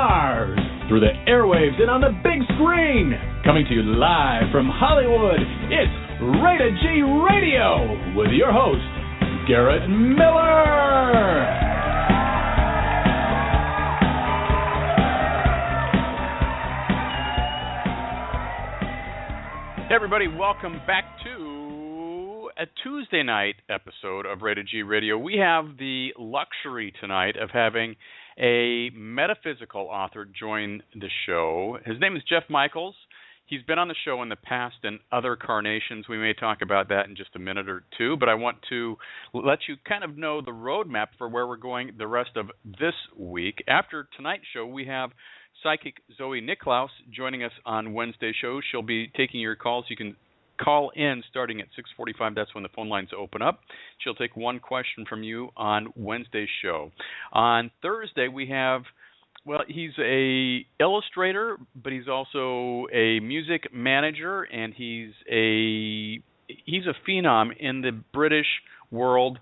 stars, through the airwaves and on the big screen. Coming to you live from Hollywood, it's Rated G Radio with your host, Garrett Miller. Hey everybody, welcome back to a Tuesday night episode of Rated G Radio. We have the luxury tonight of having a metaphysical author join the show. His name is Jeff Michaels. He's been on the show in the past in other carnations. We may talk about that in just a minute or two, but I want to let you kind of know the roadmap for where we're going the rest of this week. After tonight's show, we have psychic Zoe Niklaus joining us on Wednesday show. She'll be taking your calls. You can call in starting at 6:45. That's when the phone lines open up. She'll take one question from you on Wednesday's show. On Thursday, we have, well, he's a illustrator, but he's also a music manager, and he's a phenom in the British world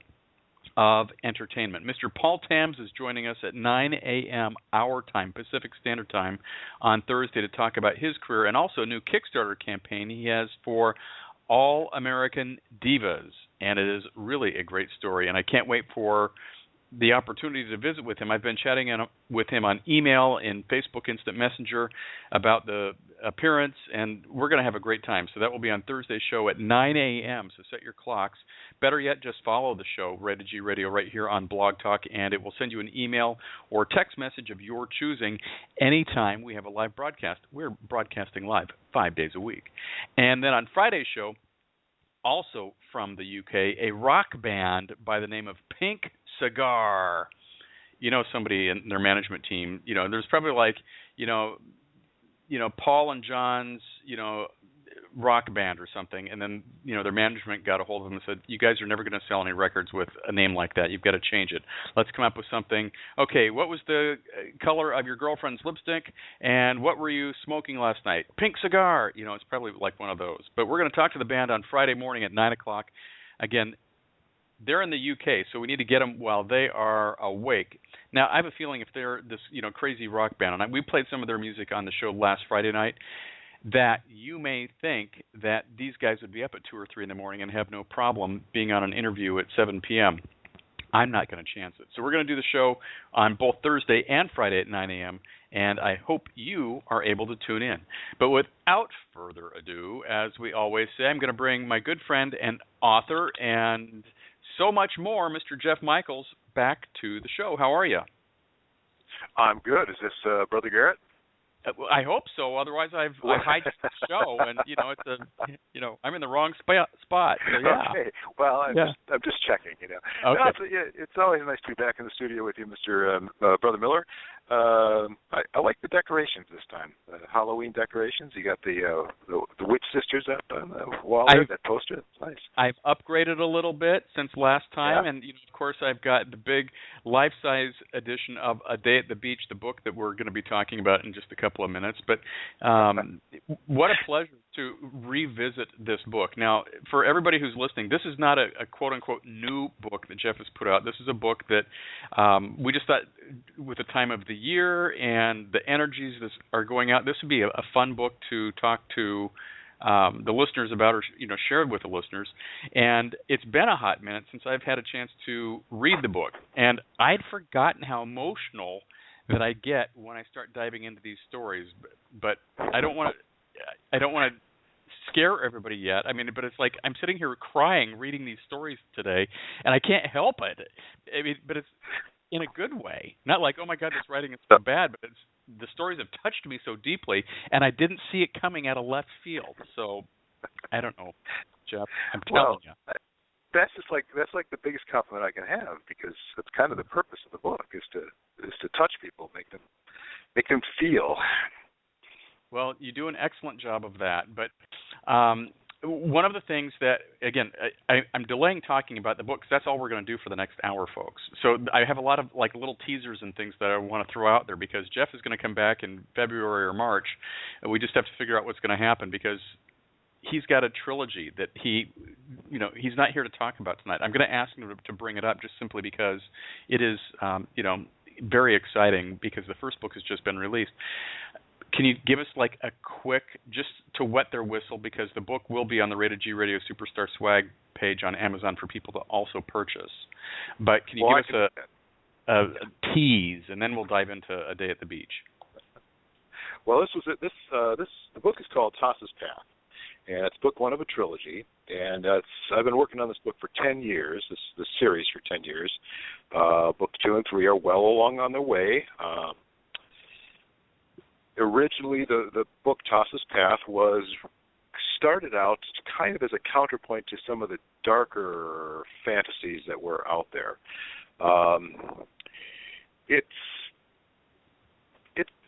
of entertainment. Mr. Paul Tams is joining us at 9 a.m. our time, Pacific Standard Time, on Thursday to talk about his career and also a new Kickstarter campaign he has for All American Divas. And it is really a great story, and I can't wait for the opportunity to visit with him. I've been chatting with him on email and Facebook Instant Messenger about the appearance, and we're going to have a great time. So that will be on Thursday's show at 9 a.m., so set your clocks. Better yet, just follow the show, Rated G Radio, right here on Blog Talk, and it will send you an email or text message of your choosing anytime we have a live broadcast. We're broadcasting live 5 days a week. And then on Friday's show, also from the UK, a rock band by the name of Pink Cigar. You know, somebody in their management team, you know, there's probably like, you know, Paul and John's, you know, rock band or something, and then, you know, their management got a hold of them and said, you guys are never going to sell any records with a name like that. You've got to change it. Let's come up with something. Okay, what was the color of your girlfriend's lipstick, and what were you smoking last night? Pink Cigar. You know, it's probably like one of those. But we're going to talk to the band on Friday morning at 9 o'clock. Again, they're in the UK, so we need to get them while they are awake. Now, I have a feeling if they're this, you know, crazy rock band, and we played some of their music on the show last Friday night, that you may think that these guys would be up at 2 or 3 in the morning and have no problem being on an interview at 7 p.m. I'm not going to chance it. So we're going to do the show on both Thursday and Friday at 9 a.m., and I hope you are able to tune in. But without further ado, as we always say, I'm going to bring my good friend and author and so much more, Mr. Jeff Michaels, back to the show. How are you? I'm good. Is this Brother Garrett? I hope so. Otherwise, I've hijacked the show, and I'm in the wrong spot. So, yeah. Okay. Well, I'm just checking. You know, okay. It's always nice to be back in the studio with you, Mr. Brother Miller. I like the decorations this time. The Halloween decorations. You got the witch sisters up on the wall there. That poster. It's nice. I've upgraded a little bit since last time, and of course, I've got the big life-size edition of A Day at the Beach, the book that we're going to be talking about in just a couple of minutes. But what a pleasure to revisit this book. Now, for everybody who's listening, this is not a quote-unquote new book that Jeff has put out. This is a book that we just thought, with the time of the year and the energies that are going out, this would be a fun book to talk to the listeners about, or share it with the listeners. And it's been a hot minute since I've had a chance to read the book, and I'd forgotten how emotional that I get when I start diving into these stories. But I don't want to scare everybody yet. I mean, but it's like I'm sitting here crying reading these stories today, and I can't help it. I mean, but it's in a good way. Not like, oh my God, this writing is so bad, but the stories have touched me so deeply, and I didn't see it coming out of left field. So I don't know, Jeff. I'm telling you. That's like the biggest compliment I can have, because that's kind of the purpose of the book, is to touch people, make them feel. Well, you do an excellent job of that. But one of the things that, again, I'm delaying talking about the book because that's all we're going to do for the next hour, folks. So I have a lot of like little teasers and things that I want to throw out there, because Jeff is going to come back in February or March, and we just have to figure out what's going to happen, because he's got a trilogy that he's not here to talk about tonight. I'm going to ask him to bring it up just simply because it is, very exciting because the first book has just been released. Can you give us like a quick, just to wet their whistle, because the book will be on the Rated G Radio Superstar Swag page on Amazon for people to also purchase. But can you give us a tease, and then we'll dive into A Day at the Beach? Well, the book is called Tassa's Path, and it's book one of a trilogy. And I've been working on this book for 10 years, this series for 10 years. Book 2 and 3 are well along on their way. Originally, the book Tassa's Path started out kind of as a counterpoint to some of the darker fantasies that were out there.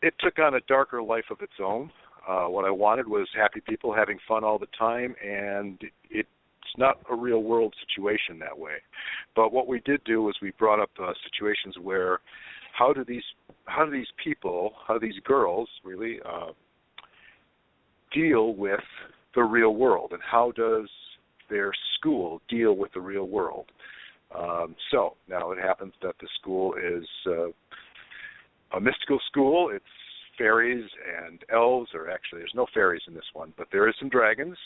It took on a darker life of its own. What I wanted was happy people having fun all the time, and it's not a real world situation that way. But what we did do was we brought up situations where how do these girls really deal with the real world, and how does their school deal with the real world? So now it happens that the school is a mystical school. It's fairies and elves, or actually there's no fairies in this one, but there is some dragons,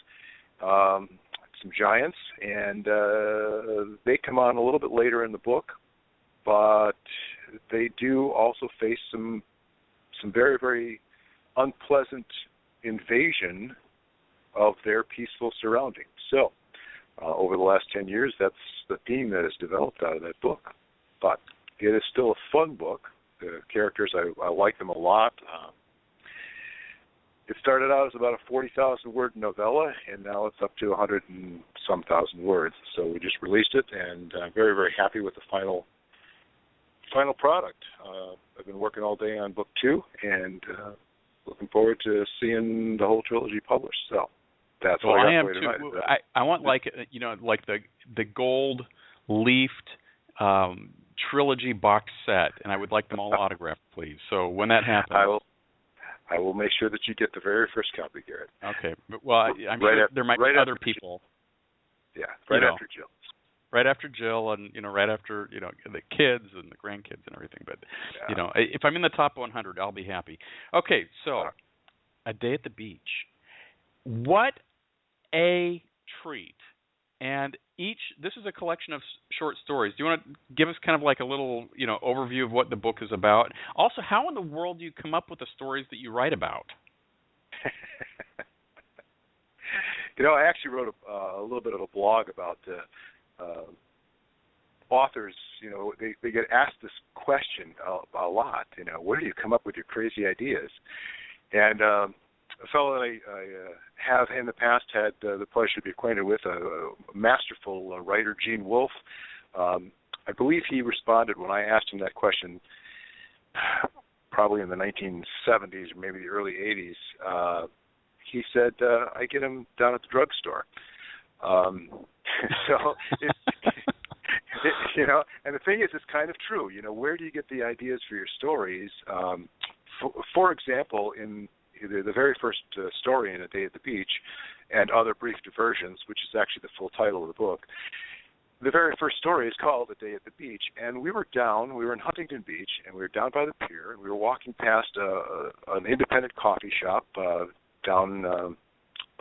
some giants, and they come on a little bit later in the book, but they do also face some very, very unpleasant invasion of their peaceful surroundings. So over the last 10 years, that's the theme that has developed out of that book. But it is still a fun book. The characters, I like them a lot. It started out as about a 40,000-word novella, and now it's up to 100 and some thousand words. So we just released it, and I'm very, very happy with the final product. I've been working all day on book 2, and looking forward to seeing the whole trilogy published. So that's what I got for you tonight. I want like the gold leafed trilogy box set, and I would like them all autographed, please. So when that happens, I will make sure that you get the very first copy, Garrett. Okay. Well, I'm sure there might be other people. Yeah, after Jill. Right after Jill, and right after the kids and the grandkids and everything. But if I'm in the top 100, I'll be happy. Okay, so A Day at the Beach. What a treat! And this is a collection of short stories. Do you want to give us kind of like a little overview of what the book is about? Also, how in the world do you come up with the stories that you write about? I actually wrote a little bit of a blog about authors. They get asked this question a lot. Where do you come up with your crazy ideas? And a fellow that I have in the past had the pleasure to be acquainted with, a masterful writer, Gene Wolfe. I believe he responded when I asked him that question, probably in the 1970s or maybe the early 80s. He said, I get them down at the drugstore. So, and the thing is, it's kind of true. Where do you get the ideas for your stories? For example, in the very first story in A Day at the Beach and Other Brief Diversions, which is actually the full title of the book, the very first story is called A Day at the Beach, and we were in Huntington Beach, and we were down by the pier, and we were walking past an independent coffee shop down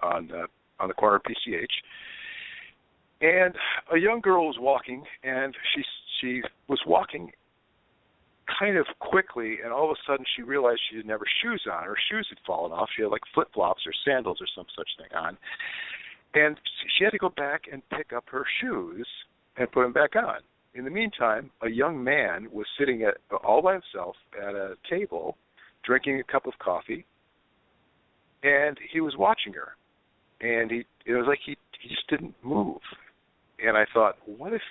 on the corner of PCH, and a young girl was walking, and she was walking kind of quickly, and all of a sudden she realized she didn't have her shoes on. Her shoes had fallen off. She had like flip-flops or sandals or some such thing on. And she had to go back and pick up her shoes and put them back on. In the meantime, a young man was sitting all by himself at a table drinking a cup of coffee, and he was watching her. And it was like he just didn't move. And I thought, what if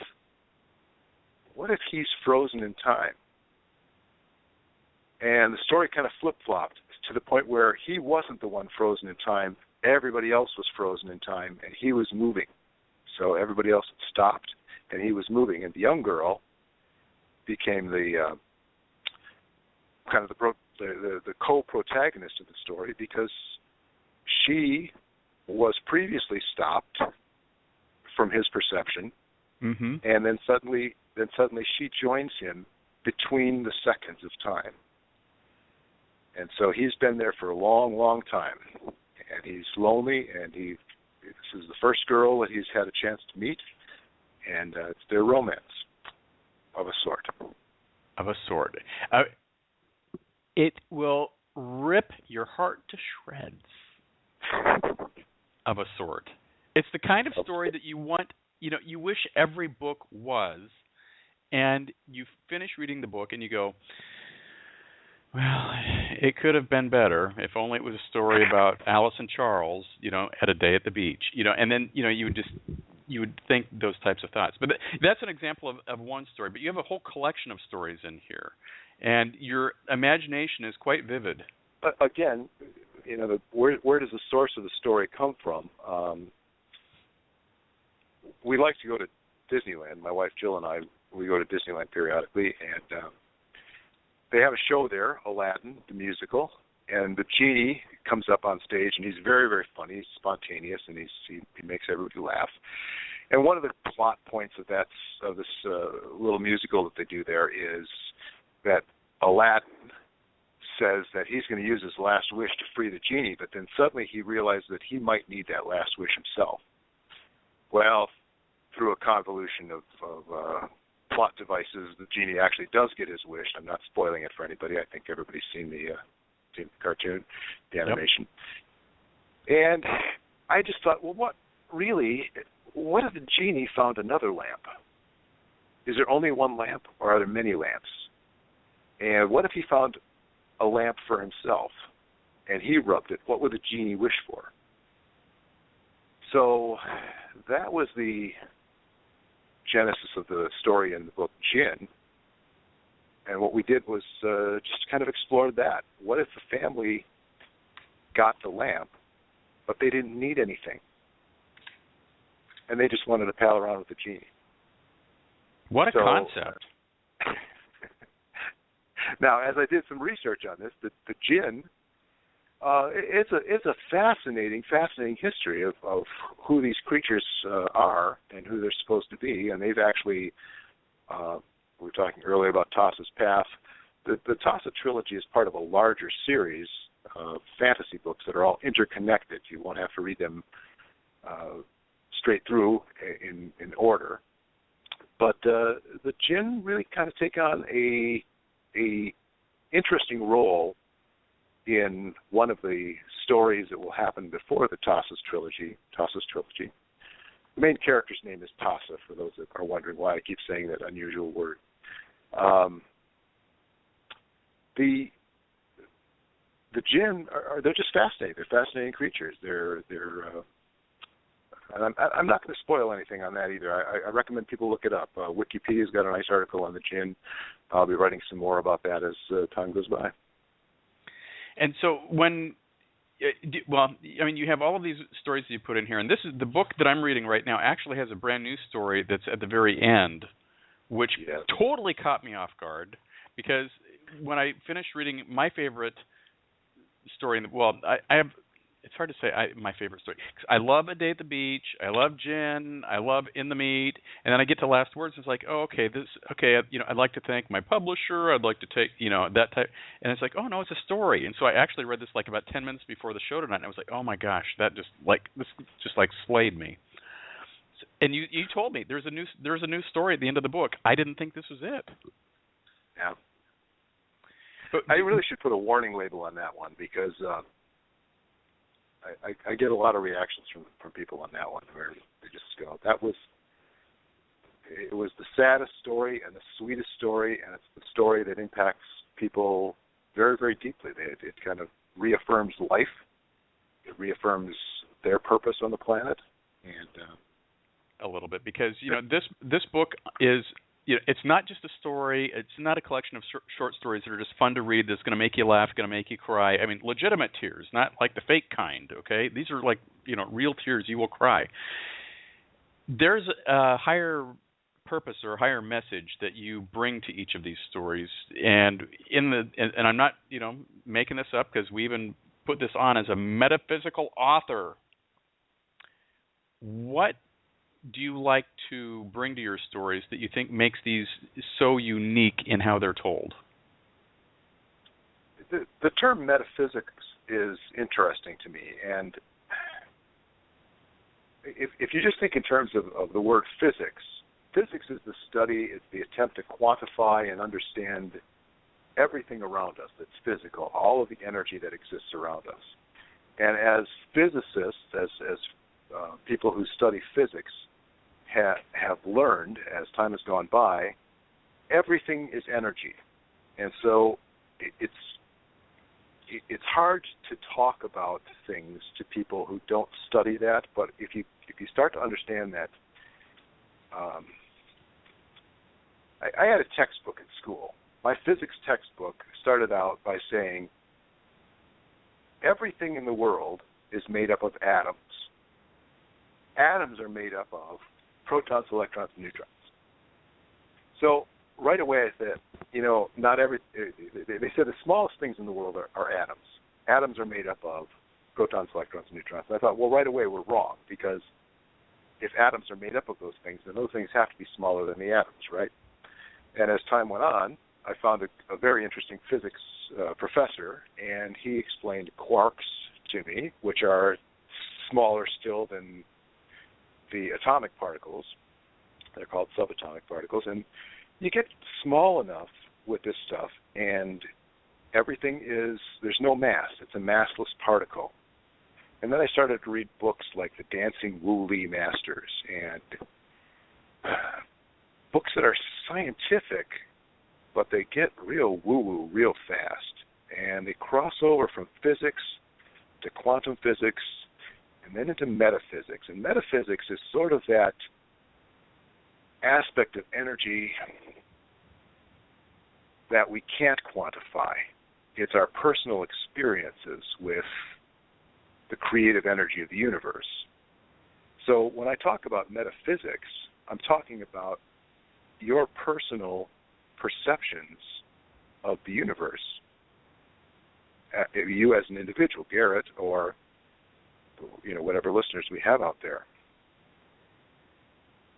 he's frozen in time? And the story kind of flip-flopped to the point where he wasn't the one frozen in time. Everybody else was frozen in time, and he was moving. So everybody else had stopped, and he was moving. And the young girl became the kind of the co-protagonist of the story, because she was previously stopped from his perception, and then suddenly she joins him between the seconds of time. And so he's been there for a long, long time. And he's lonely, and this is the first girl that he's had a chance to meet, and it's their romance of a sort. Of a sort. It will rip your heart to shreds. Of a sort. It's the kind of story that you want, you wish every book was, and you finish reading the book and you go, well, it could have been better if only it was a story about Alice and Charles, at a day at the beach, and then, you would think those types of thoughts. But that's an example of one story, but you have a whole collection of stories in here, and your imagination is quite vivid. Again, where does the source of the story come from? We like to go to Disneyland. My wife Jill and I, we go to Disneyland periodically, and they have a show there, Aladdin, the musical, and the genie comes up on stage, and he's very, very funny. He's spontaneous, and he makes everybody laugh. And one of the plot points of this little musical that they do there is that Aladdin says that he's going to use his last wish to free the genie, but then suddenly he realizes that he might need that last wish himself. Well, through a convolution of plot devices, the genie actually does get his wish. I'm not spoiling it for anybody. I think everybody's seen the cartoon, the animation. Yep. And I just thought, well, what if the genie found another lamp? Is there only one lamp, or are there many lamps? And what if he found a lamp for himself, and he rubbed it? What would the genie wish for? So that was the genesis of the story in the book Jinn. And what we did was just kind of explored that. What if the family got the lamp, but they didn't need anything, and they just wanted to pal around with the genie? What a concept. Now, as I did some research on this, the Jinn, it's a fascinating history of who these creatures are and who they're supposed to be. And they've actually, we were talking earlier about Tassa's Path. The Tassa trilogy is part of a larger series of fantasy books that are all interconnected. You won't have to read them straight through in order. But the Jinn really kind of take on a interesting role in one of the stories that will happen before the Tassa's trilogy. The main character's name is Tassa, for those that are wondering why I keep saying that unusual word. The Jinn they're just fascinating. They're fascinating creatures. And I'm not going to spoil anything on that either. I recommend people look it up. Wikipedia's got a nice article on the Jinn. I'll be writing some more about that as time goes by. And so you have all of these stories that you put in here, and this is the book that I'm reading right now actually has a brand new story that's at the very end, which totally caught me off guard, because when I finished reading my favorite story, I have. It's hard to say my favorite story. I love A Day at the Beach. I love Jinn. I love In the Meat. And then I get to last words. And it's like, I'd like to thank my publisher. I'd like to take, that type. And it's like, oh no, it's a story. And so I actually read this like about 10 minutes before the show tonight. And I was like, oh my gosh, this just slayed me. And you told me there's a new story at the end of the book. I didn't think this was it. Yeah. But I really should put a warning label on that one, because I get a lot of reactions from people on that one where they just go, it was the saddest story and the sweetest story, and it's the story that impacts people very, very deeply. It kind of reaffirms life. It reaffirms their purpose on the planet. And a little bit, because this book is, it's not just a story. It's not a collection of short stories that are just fun to read, that's going to make you laugh, going to make you cry. I mean, legitimate tears, not like the fake kind, okay? These are like, real tears. You will cry. There's a higher purpose or a higher message that you bring to each of these stories. And and I'm not, making this up, because we even put this on as a metaphysical author. What do you like to bring to your stories that you think makes these so unique in how they're told? The term metaphysics is interesting to me, and if you just think in terms of the word physics, physics is the study, it's the attempt to quantify and understand everything around us that's physical, all of the energy that exists around us. And as physicists, as people who study physics have learned as time has gone by, everything is energy. And so it's hard to talk about things to people who don't study that, but if you start to understand that, I had a textbook in school. My physics textbook started out by saying everything in the world is made up of atoms. Atoms are made up of protons, electrons, and neutrons. So right away I said, they said the smallest things in the world are atoms. Atoms are made up of protons, electrons, and neutrons. And I thought, well, right away we're wrong, because if atoms are made up of those things, then those things have to be smaller than the atoms, right? And as time went on, I found a very interesting physics professor, and he explained quarks to me, which are smaller still than the atomic particles. They're called subatomic particles, and you get small enough with this stuff, and there's no mass. It's a massless particle. And then I started to read books like The Dancing Wu-Li Masters, and books that are scientific, but they get real woo-woo real fast. And they cross over from physics to quantum physics and then into metaphysics. And metaphysics is sort of that aspect of energy that we can't quantify. It's our personal experiences with the creative energy of the universe. So when I talk about metaphysics, I'm talking about your personal perceptions of the universe. You as an individual, Garrett, or whatever listeners we have out there.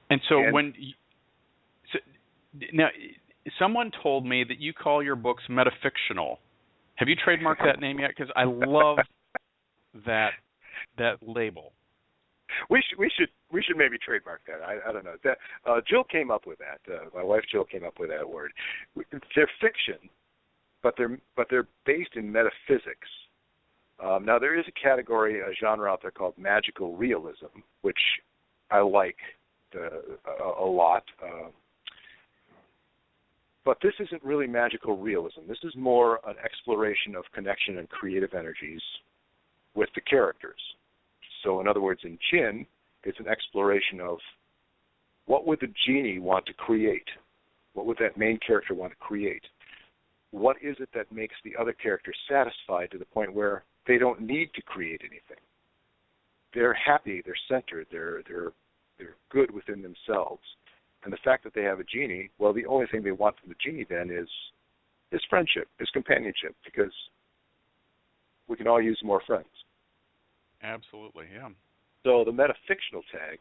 And so now, someone told me that you call your books metafictional. Have you trademarked that name yet? Because I love that label. We should maybe trademark that. I don't know. That Jill came up with that. My wife Jill came up with that word. They're fiction, but they're based in metaphysics. Now there is a category, a genre out there called magical realism, which I like a lot. But this isn't really magical realism. This is more an exploration of connection and creative energies with the characters. So in other words, in Jinn, it's an exploration of what would the genie want to create? What would that main character want to create? What is it that makes the other characters satisfied to the point where they don't need to create anything? They're happy, they're centered, they're good within themselves. And the fact that they have a genie, well, the only thing they want from the genie then is friendship, is companionship, because we can all use more friends. Absolutely, yeah. So the metafictional tag,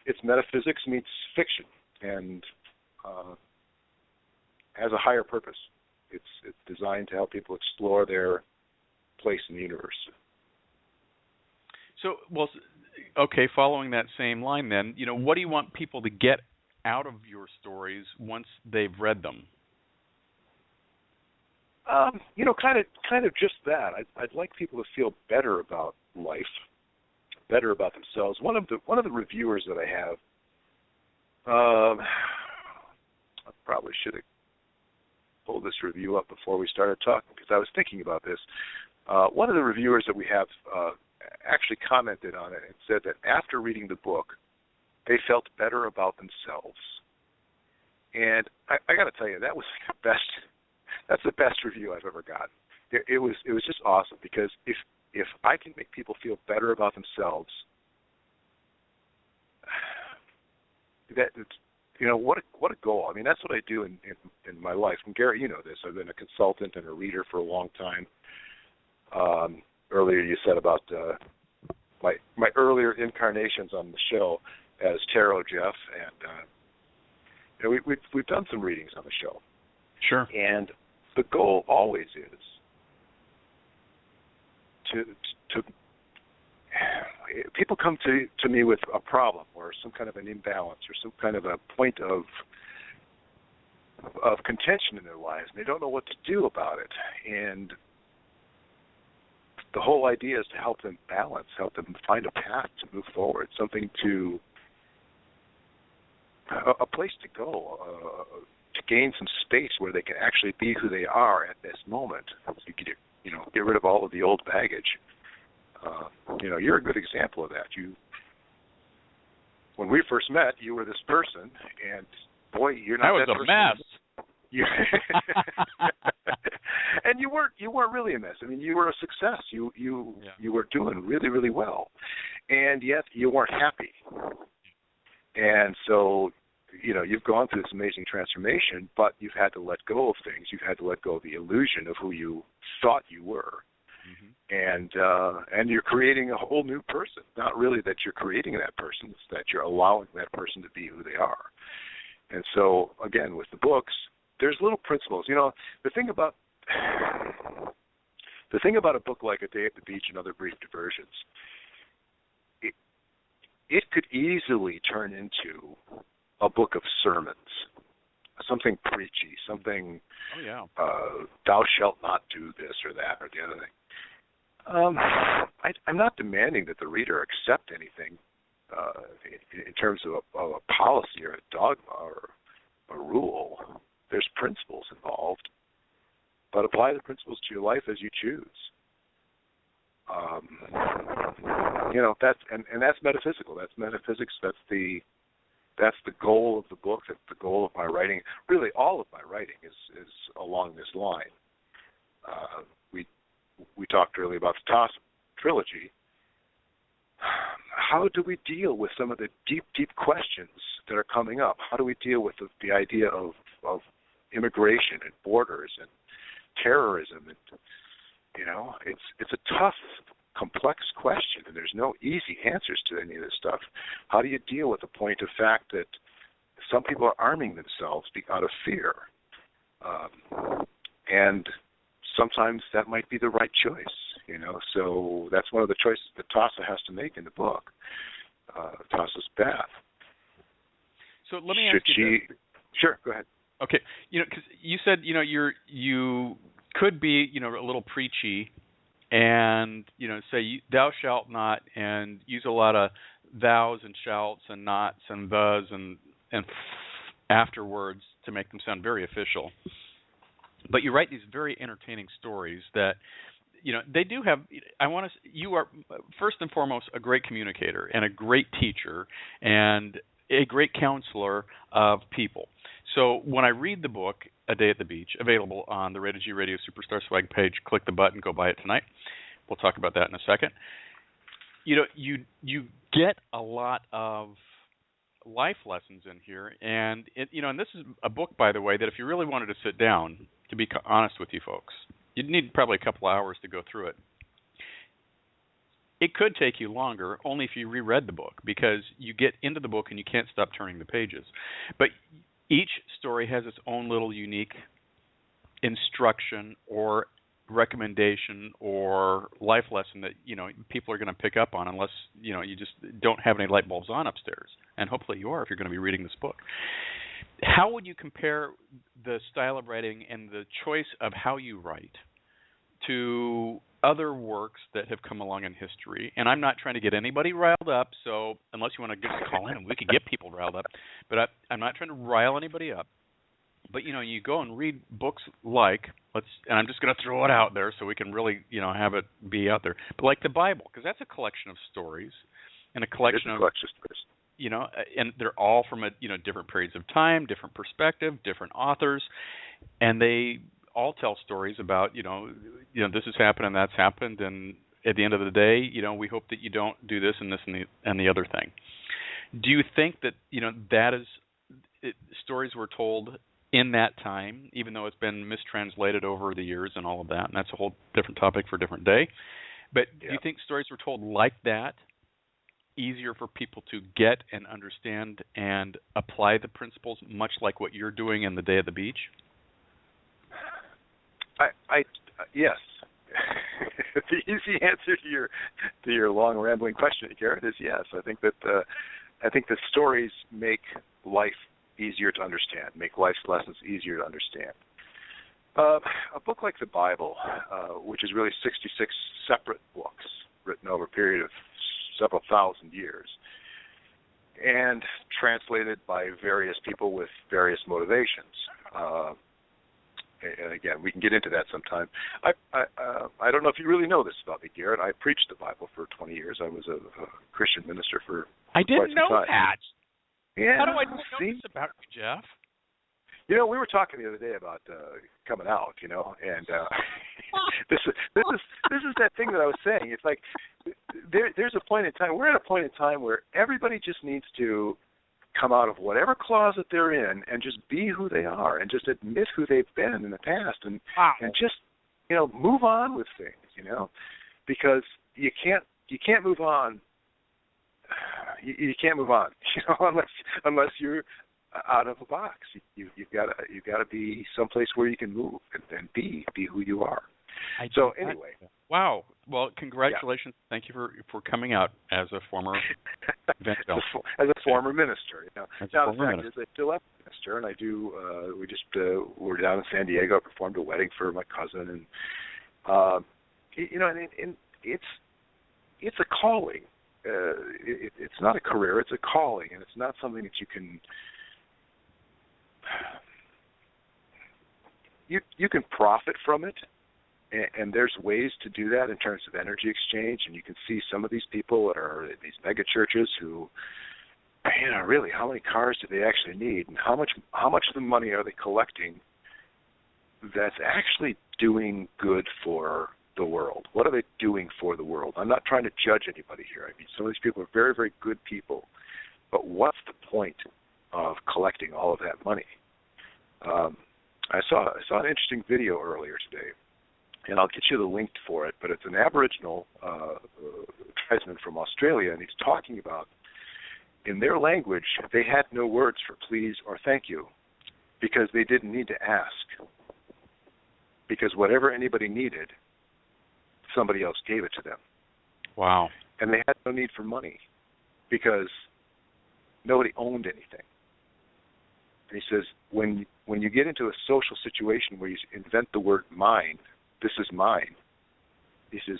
it's metaphysics meets fiction, and has a higher purpose. It's designed to help people explore their place in the universe. So, okay, following that same line then, what do you want people to get out of your stories once they've read them? Kind of just that. I'd like people to feel better about life, better about themselves. One of the reviewers that I have, I probably should have pulled this review up before we started talking, because I was thinking about this. One of the reviewers that we have actually commented on it and said that after reading the book, they felt better about themselves. And I got to tell you, that was the best. That's the best review I've ever gotten. It was just awesome, because if I can make people feel better about themselves, what a goal. I mean, that's what I do in my life. And Garrett, you know this. I've been a consultant and a reader for a long time. Earlier you said about my earlier incarnations on the show as Tarot Jeff, and we've done some readings on the show. Sure. And the goal always is to people come to me with a problem or some kind of an imbalance or some kind of a point of contention in their lives, and they don't know what to do about it. And the whole idea is to help them balance, help them find a path to move forward, a place to go, to gain some space where they can actually be who they are at this moment. You can, get rid of all of the old baggage. You're a good example of that. When we first met, you were this person, and boy, you're not that person. I was a mess. And you weren't really a mess. I mean, you were a success. You were doing really, really well, and yet you weren't happy. And so, you've gone through this amazing transformation, but you've had to let go of things. You've had to let go of the illusion of who you thought you were. And you're creating a whole new person. Not really that you're creating that person, it's that you're allowing that person to be who they are. And so, again, with the books, there's little principles. The thing about a book like A Day at the Beach and Other Brief Diversions, it could easily turn into a book of sermons, something preachy, something, thou shalt not do this or that or the other thing. I'm not demanding that the reader accept anything in terms of a policy or a dogma or a rule. There's principles involved, but apply the principles to your life as you choose. That's metaphysical. That's metaphysics. That's the goal of the book. That's the goal of my writing. Really, all of my writing is along this line. We talked earlier about the Toss trilogy. How do we deal with some of the deep, deep questions that are coming up? How do we deal with the idea of immigration and borders and terrorism? And it's a tough, complex question, and there's no easy answers to any of this stuff. How do you deal with the point of fact that some people are arming themselves out of fear? And sometimes that might be the right choice, So that's one of the choices that Tassa has to make in the book, Tassa's path. So let me ask you this. Sure, go ahead. Okay, because you said, you could be, a little preachy and, say, thou shalt not, and use a lot of thous and shalts and nots and thes and afterwards to make them sound very official. But you write these very entertaining stories that, they do have. You are first and foremost a great communicator and a great teacher and a great counselor of people. So when I read the book, A Day at the Beach, available on the Rated G Radio Superstar Swag page, click the button, go buy it tonight. We'll talk about that in a second. You get a lot of life lessons in here, and and this is a book, by the way, that if you really wanted to sit down, to be honest with you folks, you'd need probably a couple of hours to go through it. It could take you longer only if you reread the book, because you get into the book and you can't stop turning the pages. But each story has its own little unique instruction or recommendation or life lesson that people are going to pick up on, unless you just don't have any light bulbs on upstairs, and hopefully you are if you're going to be reading this book. How would you compare the style of writing and the choice of how you write to other works that have come along in history? And I'm not trying to get anybody riled up, so unless you want to give us a call in and we can get people riled up, but I'm not trying to rile anybody up. But you go and read books like, and I'm just going to throw it out there so we can really have it be out there. But like the Bible, because that's a collection of stories, and a collection of stories. And they're all from different periods of time, different perspective, different authors, and they all tell stories about this has happened and that's happened, and at the end of the day, we hope that you don't do this and this and the other thing. Do you think that that is stories were told in that time, even though it's been mistranslated over the years and all of that, and that's a whole different topic for a different day? But do you think stories were told like that easier for people to get and understand and apply the principles, much like what you're doing in the Day at the Beach? Yes. The easy answer to your long rambling question, Garrett, is yes. I think that stories make life easier to understand, make life's lessons easier to understand. A book like the Bible, which is really 66 separate books written over a period of several thousand years, and translated by various people with various motivations. And again, we can get into that sometime. I don't know if you really know this about me, Garrett. I preached the Bible for 20 years. I was a Christian minister for I didn't know quite some time. that. Yeah. How do I know this about you, Jeff? You know, we were talking the other day about coming out, you know, and this is that thing that I was saying. It's like there's a point in time. We're at a point in time where everybody just needs to come out of whatever closet they're in and just be who they are and just admit who they've been in the past and just, you know, move on with things, you know, because you can't move on. You can't move on, you know, unless you're out of a box. You've got to be someplace where you can move and be who you are. So anyway. Wow. Well, congratulations. Yeah. Thank you for coming out as a former evangelical. As a former minister. You know. Now the fact minister. is I still am a minister, and I do. We're down in San Diego. I performed a wedding for my cousin, and you know, and it's a calling. It's not a career. It's a calling, and it's not something that you can. You can profit from it, and there's ways to do that in terms of energy exchange. And you can see some of these people that are these mega churches who, you know, really, how many cars do they actually need, and how much of the money are they collecting that's actually doing good for the world? What are they doing for the world? I'm not trying to judge anybody here. I mean, some of these people are very, very good people, but what's the point of collecting all of that money? I saw an interesting video earlier today, and I'll get you the link for it, but it's an Aboriginal tribesman from Australia, and he's talking about, in their language, they had no words for please or thank you because they didn't need to ask. Because whatever anybody needed, somebody else gave it to them. Wow. And they had no need for money because nobody owned anything. And he says, when you get into a social situation where you invent the word mine, this is mine, he says,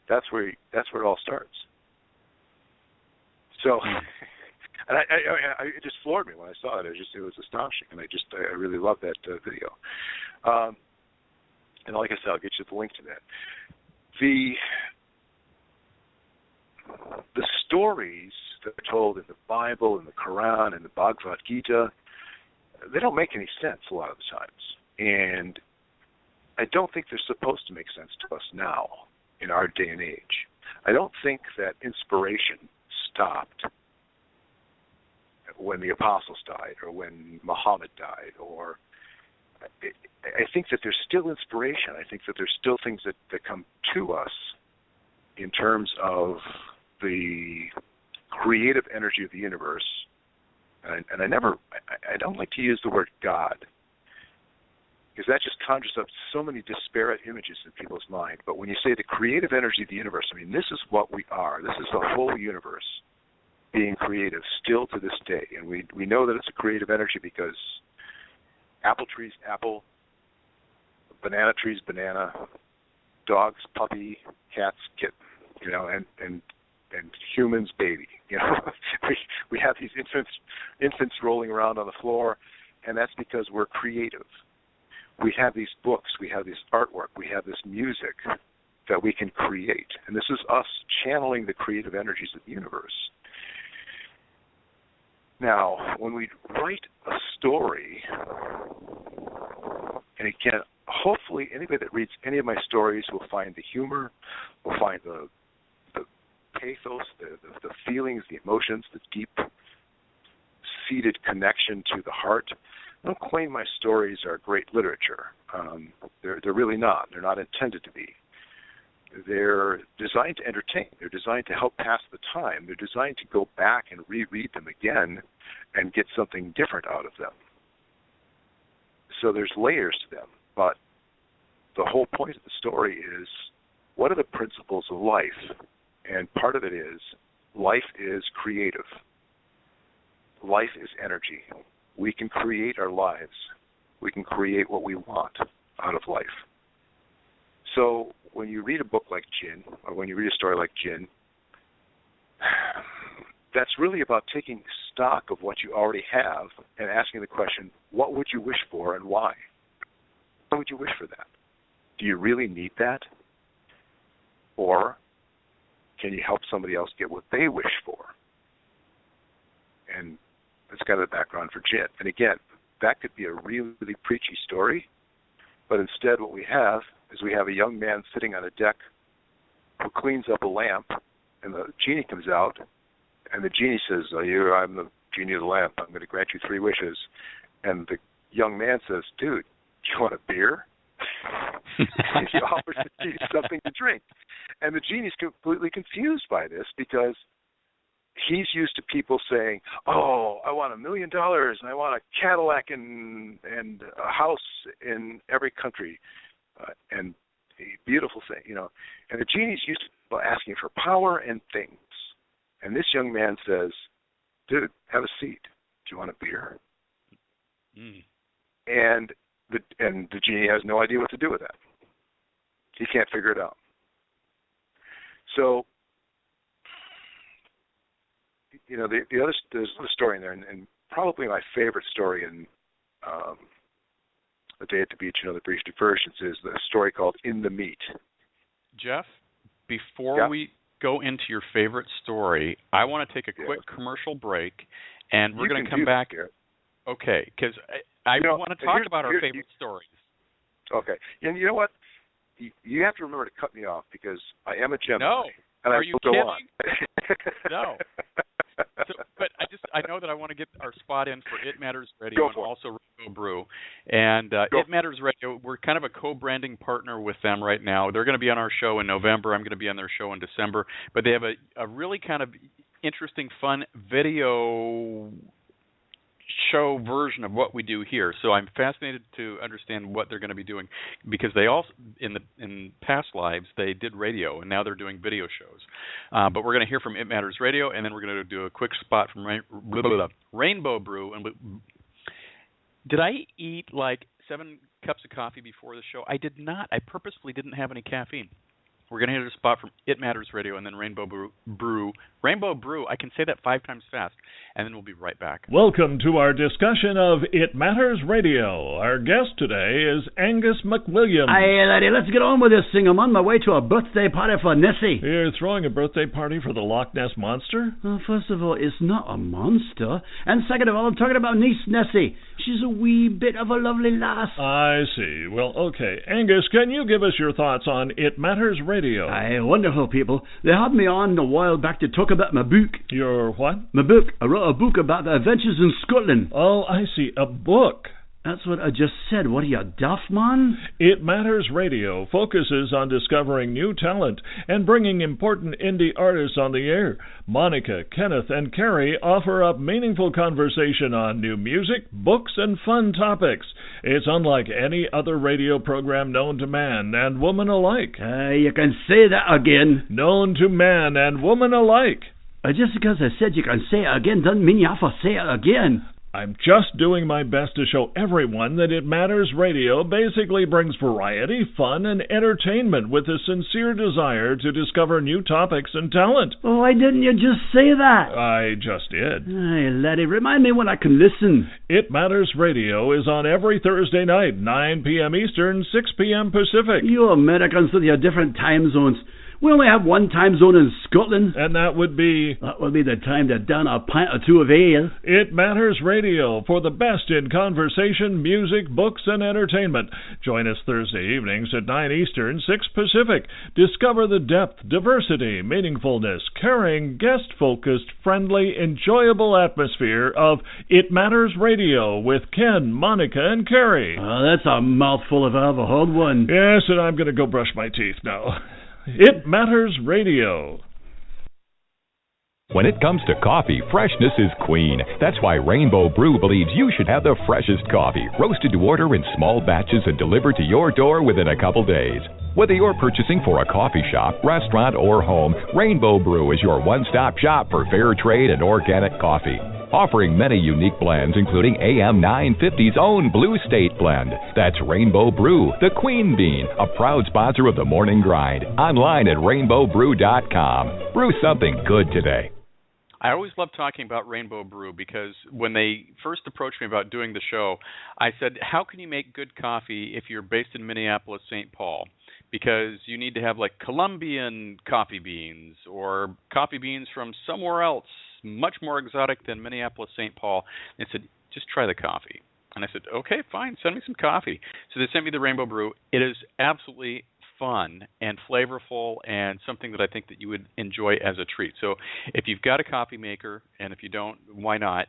that's where it all starts. So, and it just floored me when I saw it. It was astonishing, and I really love that video. And like I said, I'll get you the link to that. The stories that are told in the Bible, in the Quran, in the Bhagavad Gita, they don't make any sense a lot of the times. And I don't think they're supposed to make sense to us now in our day and age. I don't think that inspiration stopped when the apostles died or when Muhammad died. Or I think that there's still inspiration. I think that there's still things that come to us in terms of the creative energy of the universe. And I don't like to use the word God, because that just conjures up so many disparate images in people's mind. But when you say the creative energy of the universe, I mean, this is what we are. This is the whole universe being creative still to this day. And we know that it's a creative energy because apple trees, apple, banana trees, banana, dogs, puppy, cats, kitten, you know, and humans, baby. You know, we have these infants rolling around on the floor, and that's because we're creative. We have these books, we have this artwork, we have this music that we can create, and this is us channeling the creative energies of the universe. Now, when we write a story, and again, hopefully anybody that reads any of my stories will find the humor, will find the pathos, the feelings, the emotions, the deep-seated connection to the heart. I don't claim my stories are great literature. They're really not. They're not intended to be. They're designed to entertain. They're designed to help pass the time. They're designed to go back and reread them again and get something different out of them. So there's layers to them, but the whole point of the story is, what are the principles of life? And part of it is, life is creative. Life is energy. We can create our lives. We can create what we want out of life. So when you read a book like Jinn, or when you read a story like Jinn, that's really about taking stock of what you already have and asking the question, what would you wish for and why? Why would you wish for that? Do you really need that? Or can you help somebody else get what they wish for? And that's kind of the background for Jinn. And again, that could be a really, really preachy story, but instead what we have is we have a young man sitting on a deck who cleans up a lamp, and the genie comes out, and the genie says, I'm the genie of the lamp. I'm going to grant you 3 wishes. And the young man says, dude, do you want a beer? And he offers the genie something to drink. And the genie's completely confused by this because he's used to people saying, oh, I want $1 million, and I want a Cadillac and a house in every country, and a beautiful thing, you know. And the genie's used to people asking for power and things. And this young man says, dude, have a seat. Do you want a beer? Mm. And the genie has no idea what to do with that. He can't figure it out. So, you know, there's a story in there, and probably my favorite story in A Day at the Beach and Other Brief Diversions is the story called In the Meat. Jeff, before we go into your favorite story, I want to take a quick commercial break, and we're going to come back. Okay, because I want to talk about our favorite stories. Okay. And you know what? You have to remember to cut me off because I am a Gemini. No. And Are you kidding? Go on. No. So, but I know that I want to get our spot in for It Matters Radio and also Rainbow Brew. And It Matters Radio, we're kind of a co-branding partner with them right now. They're going to be on our show in November. I'm going to be on their show in December. But they have a really kind of interesting, fun video show version of what we do here. So I'm fascinated to understand what they're going to be doing because they also, in past lives, they did radio, and now they're doing video shows. But we're going to hear from It Matters Radio, and then we're going to do a quick spot from Rainbow Brew. And did I eat like 7 cups of coffee before the show? I did not. I purposefully didn't have any caffeine. We're going to hear a spot from It Matters Radio and then Rainbow Brew. Rainbow Brew, I can say that 5 times fast, and then we'll be right back. Welcome to our discussion of It Matters Radio. Our guest today is Angus McWilliams. Aye, laddie, let's get on with this thing. I'm on my way to a birthday party for Nessie. You're throwing a birthday party for the Loch Ness Monster? Well, first of all, it's not a monster. And second of all, I'm talking about niece Nessie. She's a wee bit of a lovely lass. I see. Well, okay. Angus, can you give us your thoughts on It Matters Radio? Aye, wonderful people. They had me on a while back to talk about my book. Your what? My book. I wrote a book about the adventures in Scotland. Oh, I see. A book. That's what I just said. What are you, daft, man? It Matters Radio focuses on discovering new talent and bringing important indie artists on the air. Monica, Kenneth, and Carrie offer up meaningful conversation on new music, books, and fun topics. It's unlike any other radio program known to man and woman alike. You can say that again. Known to man and woman alike. Just because I said you can say it again doesn't mean you have to say it again. I'm just doing my best to show everyone that It Matters Radio basically brings variety, fun, and entertainment with a sincere desire to discover new topics and talent. Oh, why didn't you just say that? I just did. Hey, laddie, remind me when I can listen. It Matters Radio is on every Thursday night, 9 p.m. Eastern, 6 p.m. Pacific. You Americans with your different time zones. We only have one time zone in Scotland. And that would be? That would be the time to down a pint or 2 of ale. It Matters Radio for the best in conversation, music, books, and entertainment. Join us Thursday evenings at 9 Eastern, 6 Pacific. Discover the depth, diversity, meaningfulness, caring, guest-focused, friendly, enjoyable atmosphere of It Matters Radio with Ken, Monica, and Carrie. Oh, that's a mouthful if I ever heard one. Yes, and I'm going to go brush my teeth now. It Matters Radio. When it comes to coffee, freshness is queen. That's why Rainbow Brew believes you should have the freshest coffee, roasted to order in small batches and delivered to your door within a couple days. Whether you're purchasing for a coffee shop, restaurant, or home, Rainbow Brew is your one-stop shop for fair trade and organic coffee. Offering many unique blends, including AM 950's own Blue State blend. That's Rainbow Brew, the Queen Bean, a proud sponsor of the Morning Grind. Online at rainbowbrew.com. Brew something good today. I always love talking about Rainbow Brew because when they first approached me about doing the show, I said, how can you make good coffee if you're based in Minneapolis, St. Paul? Because you need to have like Colombian coffee beans or coffee beans from somewhere else, much more exotic than Minneapolis, St. Paul. And they said, just try the coffee. And I said, okay, fine, send me some coffee. So they sent me the Rainbow Brew. It is absolutely fun and flavorful and something that I think that you would enjoy as a treat. So if you've got a coffee maker, and if you don't, why not?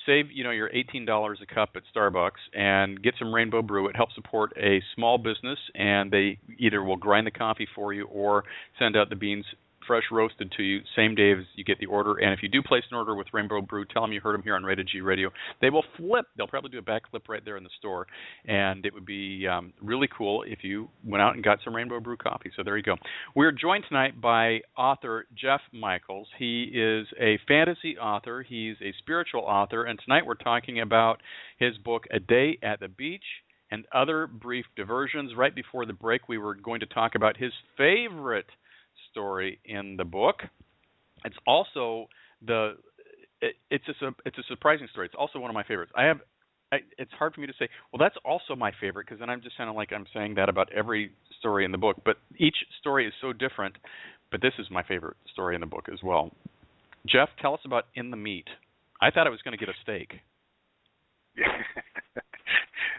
Save your $18 a cup at Starbucks and get some Rainbow Brew. It helps support a small business, and they either will grind the coffee for you or send out the beans fresh roasted to you same day as you get the order. And if you do place an order with Rainbow Brew, tell them you heard them here on Rated G Radio. They will flip. They'll probably do a backflip right there in the store. And it would be really cool if you went out and got some Rainbow Brew coffee. So there you go. We're joined tonight by author Jeff Michaels. He is a fantasy author. He's a spiritual author. And tonight we're talking about his book, A Day at the Beach and Other Brief Diversions. Right before the break, we were going to talk about his favorite story in the book. It's also it's a surprising story. It's also one of my favorites. It's hard for me to say, well, that's also my favorite, because then I'm just kind of like I'm saying that about every story in the book. But each story is so different. But this is my favorite story in the book as well. Jeff, tell us about In the Meat. I thought I was going to get a steak.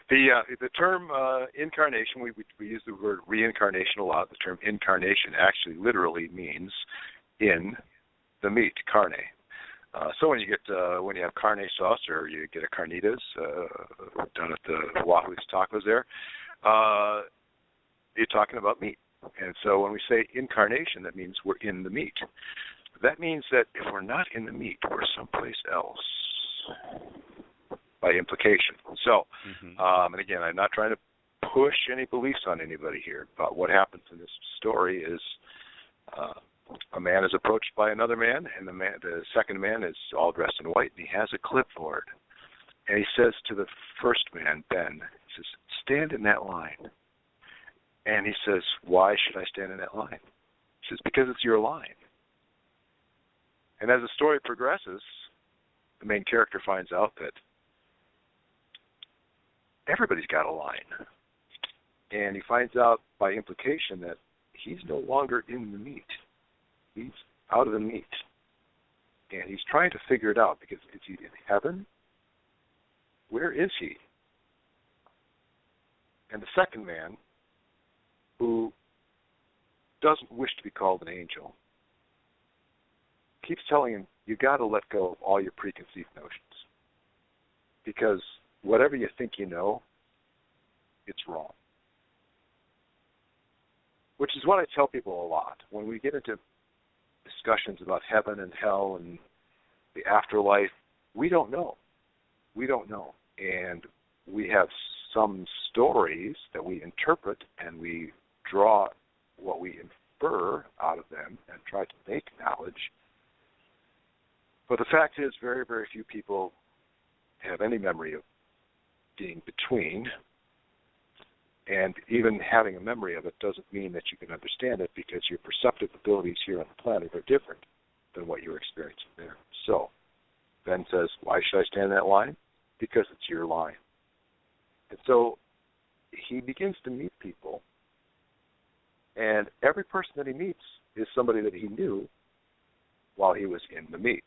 The term incarnation, we use the word reincarnation a lot. The term incarnation actually literally means in the meat, carne. So when you have carne sauce or you get a carnitas down at the Wahoo's Tacos there, you're talking about meat. And so when we say incarnation, that means we're in the meat. That means that if we're not in the meat, we're someplace else, by implication. So, and again, I'm not trying to push any beliefs on anybody here, but what happens in this story is a man is approached by another man, and the second man is all dressed in white, and he has a clipboard. And he says to the first man, Ben, he says, stand in that line. And he says, why should I stand in that line? He says, because it's your line. And as the story progresses, the main character finds out that everybody's got a line. And he finds out by implication that he's no longer in the meat. He's out of the meat. And he's trying to figure it out, because is he in heaven? Where is he? And the second man, who doesn't wish to be called an angel, keeps telling him, you got to let go of all your preconceived notions. Because whatever you think you know, it's wrong. Which is what I tell people a lot. When we get into discussions about heaven and hell and the afterlife, we don't know. We don't know. And we have some stories that we interpret, and we draw what we infer out of them and try to make knowledge. But the fact is, very, very few people have any memory of being between, and even having a memory of it doesn't mean that you can understand it, because your perceptive abilities here on the planet are different than what you're experiencing there. So Ben says, why should I stand in that line? Because it's your line. And so he begins to meet people, and every person that he meets is somebody that he knew while he was in the meat.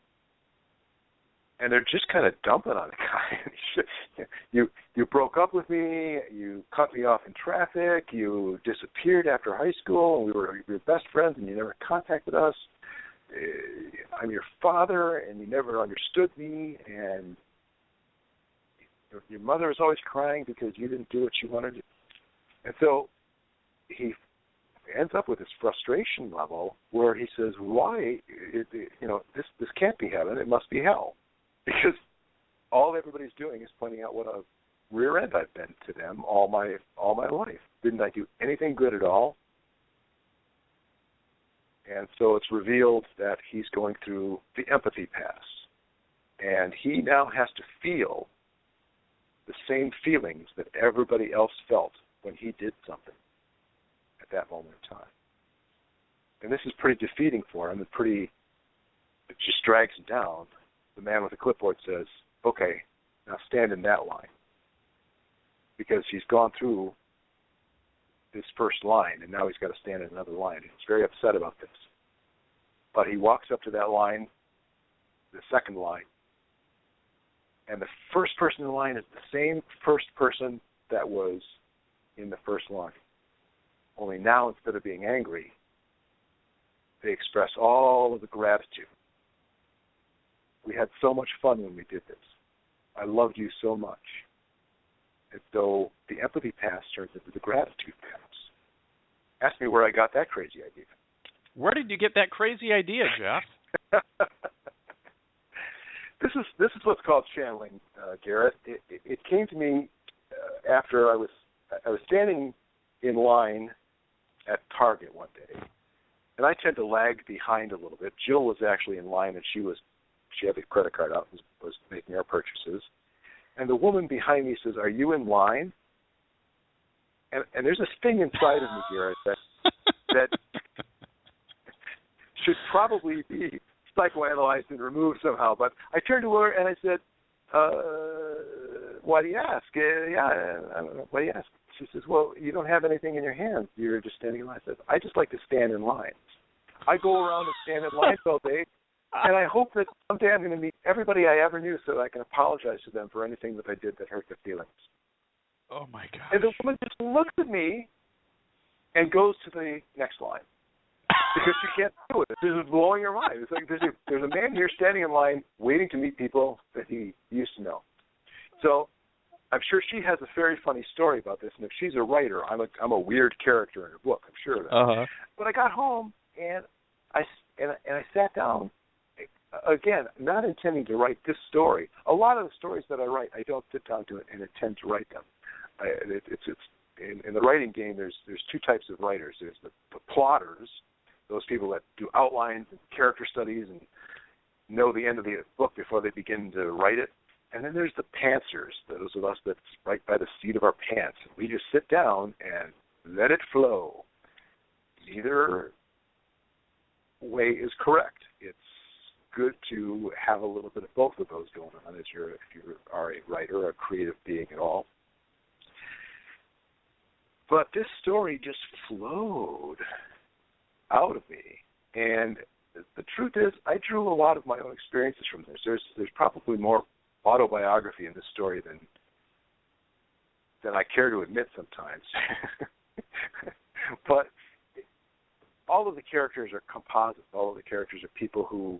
And they're just kind of dumping on the guy. You broke up with me, you cut me off in traffic, you disappeared after high school, and we were best friends, and you never contacted us. I'm your father, and you never understood me, and your mother is always crying because you didn't do what you wanted to. And so he ends up with this frustration level where he says, "Why? This can't be heaven. It must be hell," because all everybody's doing is pointing out what a rear end I've been to them all my life. Didn't I do anything good at all? And so it's revealed that he's going through the empathy pass, and he now has to feel the same feelings that everybody else felt when he did something at that moment in time. And this is pretty defeating for him, and it just drags him down. The man with the clipboard says, "Okay, now stand in that line." Because he's gone through this first line, and now he's got to stand in another line. He's very upset about this. But he walks up to that line, the second line, and the first person in the line is the same first person that was in the first line. Only now, instead of being angry, they express all of the gratitude. "We had so much fun when we did this. I loved you so much." And so the empathy pass turns into the gratitude pass. Ask me where I got that crazy idea. Where did you get that crazy idea, Jeff? This is what's called channeling, Garrett. It came to me after I was standing in line at Target one day, and I tend to lag behind a little bit. Jill was actually in line, and she had the credit card out and was making our purchases. And the woman behind me says, "Are you in line?" And there's this thing inside of me, Garrett, that should probably be psychoanalyzed and removed somehow. But I turned to her and I said, "Why do you ask?" "Yeah, I don't know. Why do you ask?" She says, "Well, you don't have anything in your hands. You're just standing in line." I said, "I just like to stand in lines. I go around and stand in lines all day. And I hope that someday I'm going to meet everybody I ever knew so that I can apologize to them for anything that I did that hurt their feelings." Oh, my gosh. And the woman just looks at me and goes to the next line because she can't do it. This is blowing her mind. It's like there's a man here standing in line waiting to meet people that he used to know. So I'm sure she has a very funny story about this. And if she's a writer, I'm a weird character in her book. I'm sure of that. Uh-huh. But I got home and I sat down. Again, not intending to write this story. A lot of the stories that I write, I don't sit down to it and intend to write them. In the writing game, there's two types of writers. There's the plotters, those people that do outlines and character studies and know the end of the book before they begin to write it. And then there's the pantsers, those of us that write by the seat of our pants. We just sit down and let it flow. Neither way is correct. It's good to have a little bit of both of those going on if you are a writer or a creative being at all. But this story just flowed out of me. And the truth is, I drew a lot of my own experiences from this. There's probably more autobiography in this story than I care to admit sometimes. But all of the characters are composites. All of the characters are people who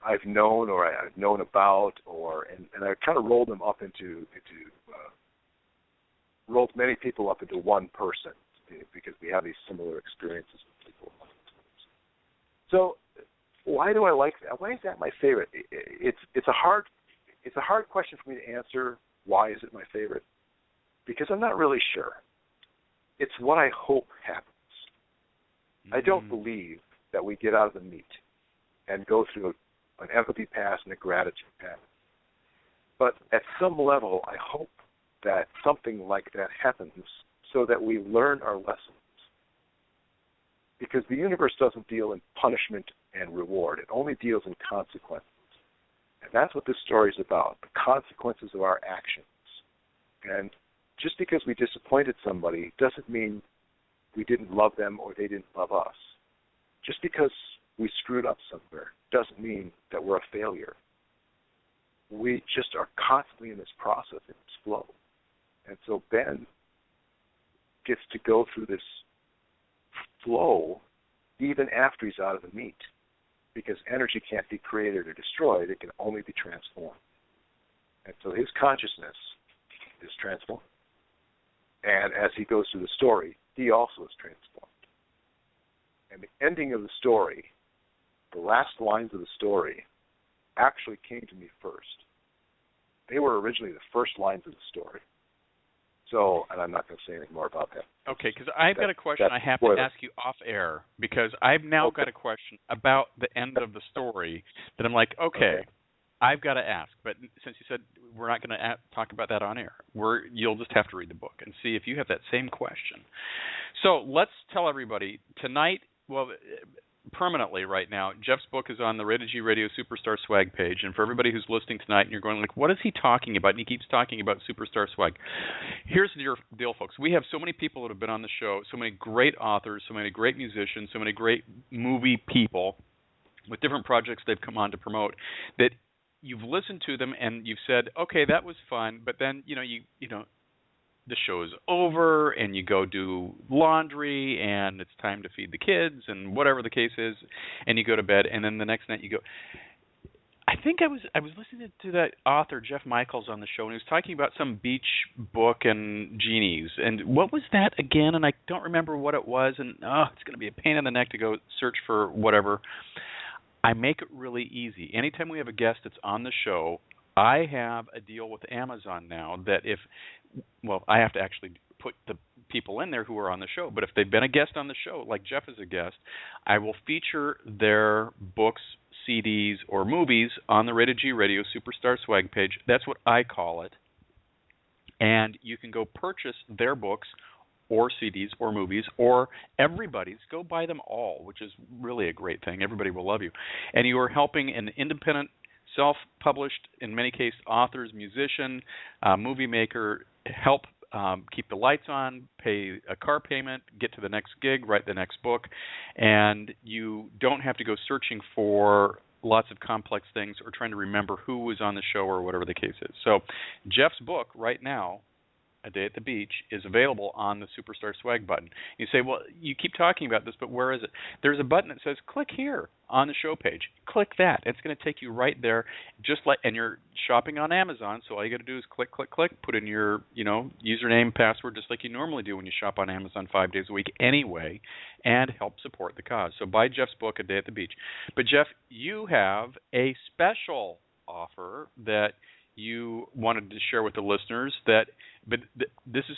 I've known or I've known about, and I kind of rolled them up rolled many people up into one person because we have these similar experiences with people. So why do I like that? Why is that my favorite? It's a hard question for me to answer. Why is it my favorite? Because I'm not really sure. It's what I hope happens. I don't believe that we get out of the meat and go through an empathy pass and a gratitude pass. But at some level, I hope that something like that happens so that we learn our lessons. Because the universe doesn't deal in punishment and reward. It only deals in consequences. And that's what this story is about, the consequences of our actions. And just because we disappointed somebody doesn't mean we didn't love them or they didn't love us. Just because we screwed up somewhere doesn't mean that we're a failure. We just are constantly in this process, in this flow. And so Ben gets to go through this flow even after he's out of the meat, because energy can't be created or destroyed. It can only be transformed. And so his consciousness is transformed. And as he goes through the story, he also is transformed. And the ending of the story, the last lines of the story, actually came to me first. They were originally the first lines of the story. So, and I'm not going to say any more about that. Okay, because I've got a question I have to ask you off air, because I've now got a question about the end of the story that I'm like, okay. I've got to ask. But since you said we're not going to talk about that on air, you'll just have to read the book and see if you have that same question. So let's tell everybody tonight, well, permanently right now, Jeff's book is on the Rated G Radio Superstar Swag page. And for everybody who's listening tonight and you're going like, what is he talking about? And he keeps talking about Superstar Swag. Here's your deal, folks. We have so many people that have been on the show, so many great authors, so many great musicians, so many great movie people with different projects they've come on to promote, that you've listened to them and you've said, okay, that was fun, but then you know the show's over and you go do laundry and it's time to feed the kids and whatever the case is, and you go to bed, and then the next night you go. I think I was listening to that author Jeff Michaels on the show, and he was talking about some beach book and genies, and what was that again? And I don't remember what it was, and it's going to be a pain in the neck to go search for whatever. I make it really easy. Anytime we have a guest that's on the show, I have a deal with Amazon now that I have to actually put the people in there who are on the show. But if they've been a guest on the show, like Jeff is a guest, I will feature their books, CDs, or movies on the Rated G Radio Superstar Swag page. That's what I call it. And you can go purchase their books or CDs or movies or everybody's. Go buy them all, which is really a great thing. Everybody will love you. And you are helping an independent, self-published, in many cases, authors, musician, movie maker, help keep the lights on, pay a car payment, get to the next gig, write the next book, and you don't have to go searching for lots of complex things or trying to remember who was on the show or whatever the case is. So Jeff's book right now, A Day at the Beach, is available on the Superstar Swag button. You say, well, you keep talking about this, but where is it? There's a button that says click here on the show page. Click that. It's going to take you right there, and you're shopping on Amazon, so all you got to do is click, put in your username, password, just like you normally do when you shop on Amazon 5 days a week anyway, and help support the cause. So buy Jeff's book, A Day at the Beach. But Jeff, you have a special offer that you wanted to share with the listeners, this is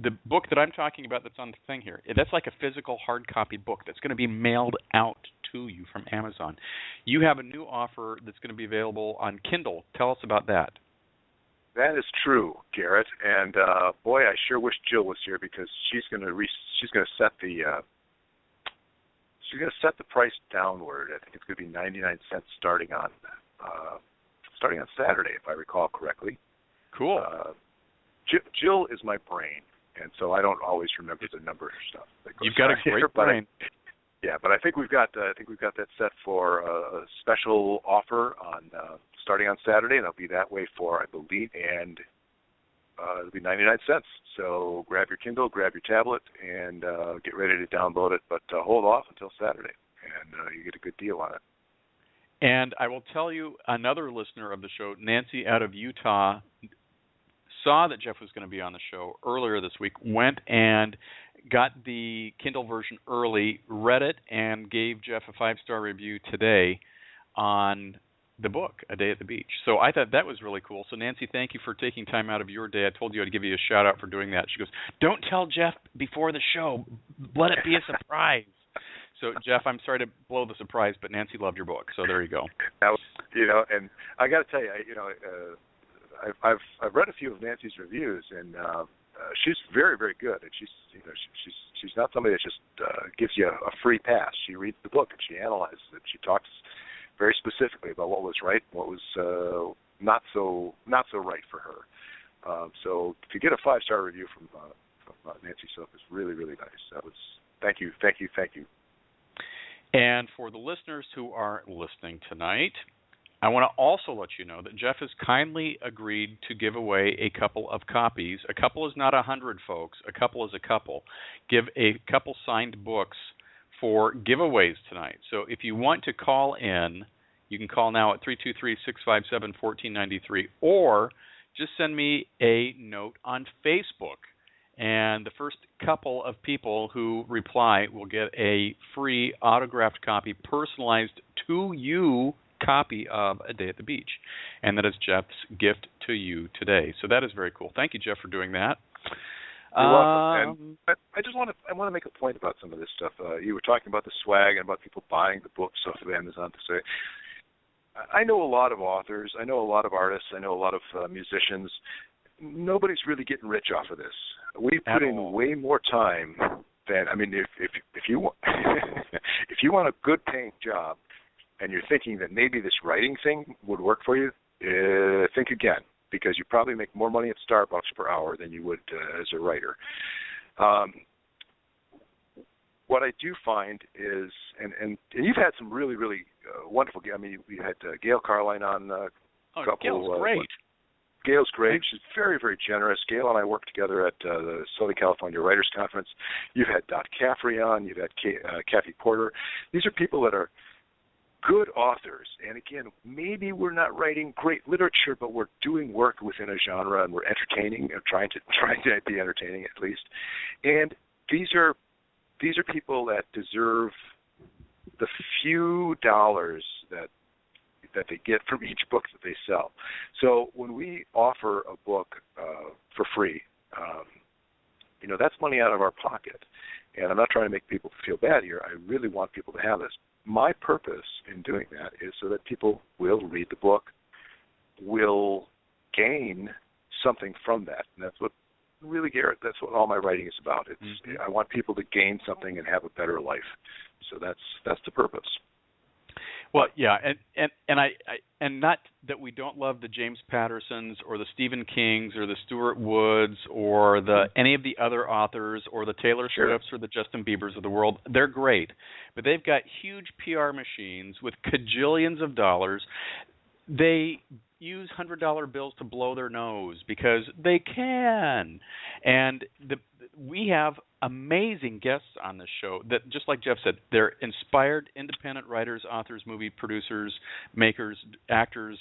the book that I'm talking about that's on the thing here. That's like a physical hard copy book that's going to be mailed out to you from Amazon. You have a new offer that's going to be available on Kindle. Tell us about that. That is true, Garrett. And boy, I sure wish Jill was here, because she's going to set the price downward. I think it's going to be 99 cents starting on Saturday, if I recall correctly. Cool. Jill is my brain, and so I don't always remember the number stuff. You've got a great brain. But I think we've got that set for a special offer on starting on Saturday, and it'll be that way for, I believe, and it'll be 99 cents. So grab your Kindle, grab your tablet, and get ready to download it. But hold off until Saturday, and you get a good deal on it. And I will tell you, another listener of the show, Nancy out of Utah, saw that Jeff was going to be on the show earlier this week, went and got the Kindle version early, read it, and gave Jeff a 5-star review today on the book, A Day at the Beach. So I thought that was really cool. So Nancy, thank you for taking time out of your day. I told you I'd give you a shout-out for doing that. She goes, don't tell Jeff before the show. Let it be a surprise. So, Jeff, I'm sorry to blow the surprise, but Nancy loved your book. So there you go. That was, and I got to tell you, I've read a few of Nancy's reviews, and she's very, very good. And she's not somebody that just gives you a free pass. She reads the book and she analyzes it. She talks very specifically about what was right, what was not so right for her. So to get a 5-star review from Nancy Silk is really, really nice. That was thank you. And for the listeners who are listening tonight, I want to also let you know that Jeff has kindly agreed to give away a couple of copies. A couple is not 100, folks. A couple is a couple. Give a couple signed books for giveaways tonight. So if you want to call in, you can call now at 323-657-1493, or just send me a note on Facebook. and the first couple of people who reply will get a free autographed copy, personalized to you copy of A Day at the Beach. And that is Jeff's gift to you today. So that is very cool. Thank you, Jeff, for doing that. You're welcome. And I want to make a point about some of this stuff. You were talking about the swag and about people buying the books off of Amazon to say. I know a lot of authors. I know a lot of artists. I know a lot of musicians. Nobody's really getting rich off of this. We put in way more time than, I mean, if you want if you want a good paying job and you're thinking that maybe this writing thing would work for you, think again, because you probably make more money at Starbucks per hour than you would as a writer. What I do find is, and you've had some really, really wonderful, I mean, we had Gail Carline on a couple. Gail's great. Gail's great. She's very, very generous. Gail and I worked together at the Southern California Writers Conference. You've had Dot Caffrey on. You've had Kathy Porter. These are people that are good authors. And again, maybe we're not writing great literature, but we're doing work within a genre and we're entertaining, or trying to be entertaining at least. And these are people that deserve the few dollars that they get from each book that they sell. So when we offer a book for free, that's money out of our pocket. And I'm not trying to make people feel bad here. I really want people to have this. My purpose in doing that is so that people will read the book, will gain something from that. And that's what really, Garrett, that's what all my writing is about. It's I want people to gain something and have a better life. So that's the purpose. Well, yeah, and not that we don't love the James Pattersons or the Stephen Kings or the Stuart Woods or any of the other authors or the Taylor Swifts or the Justin Biebers of the world. They're great, but they've got huge PR machines with cajillions of dollars. They use $100 bills to blow their nose because they can. And we have amazing guests on this show that, just like Jeff said, they're inspired independent writers, authors, movie producers, makers, actors,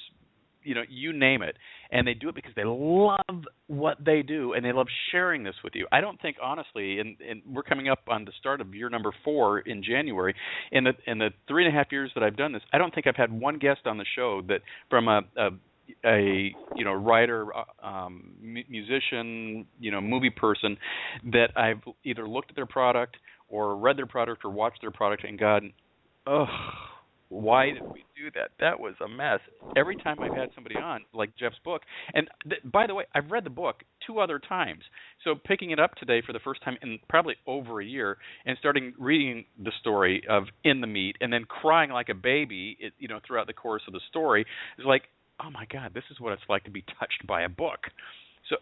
you name it. And they do it because they love what they do and they love sharing this with you. I don't think, honestly, and we're coming up on the start of year number 4 in January. In the 3.5 years that I've done this, I don't think I've had one guest on the show that from a writer, musician, movie person that I've either looked at their product or read their product or watched their product and gone, why did we do that? That was a mess. Every time I've had somebody on, like Jeff's book, and by the way, I've read the book 2 other times. So picking it up today for the first time in probably over a year and starting reading the story of In the Meat and then crying like a baby, throughout the course of the story is like, oh my God, this is what it's like to be touched by a book. So,